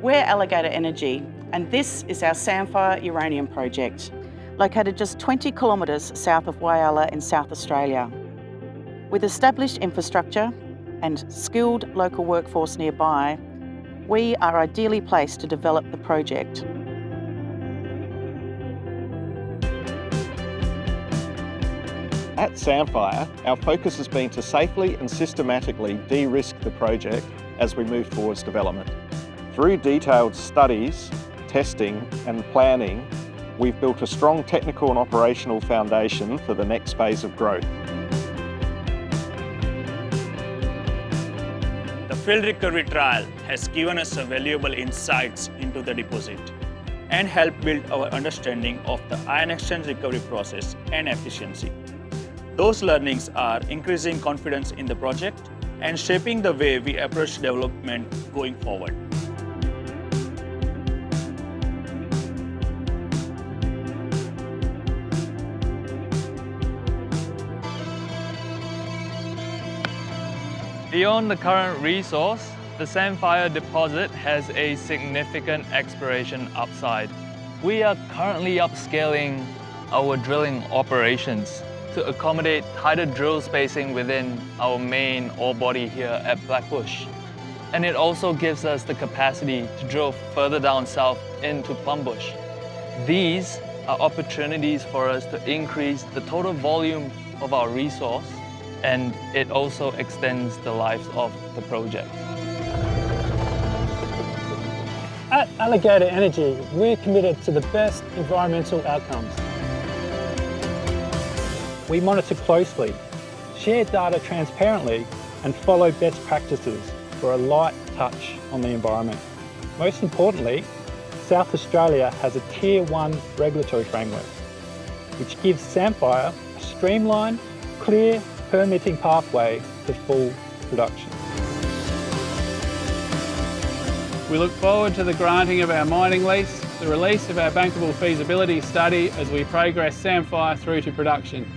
We're Alligator Energy, and this is our Samphire Uranium project, located just 20 kilometres south of Whyalla in South Australia. With established infrastructure and skilled local workforce nearby, we are ideally placed to develop the project. At Samphire, our focus has been to safely and systematically de-risk the project as we move towards development. Through detailed studies, testing and planning, we've built a strong technical and operational foundation for the next phase of growth. The field recovery trial has given us valuable insights into the deposit and helped build our understanding of the ion exchange recovery process and efficiency. Those learnings are increasing confidence in the project and shaping the way we approach development going forward. Beyond the current resource, the Samphire deposit has a significant exploration upside. We are currently upscaling our drilling operations to accommodate tighter drill spacing within our main ore body here at Blackbush. And it also gives us the capacity to drill further down south into Plumbush. These are opportunities for us to increase the total volume of our resource, and it also extends the life of the project. At Alligator Energy, we're committed to the best environmental outcomes. We monitor closely, share data transparently, and follow best practices for a light touch on the environment. Most importantly, South Australia has a Tier 1 regulatory framework, which gives Samphire a streamlined, clear permitting pathway to full production. We look forward to the granting of our mining lease, the release of our bankable feasibility study as we progress Samphire through to production.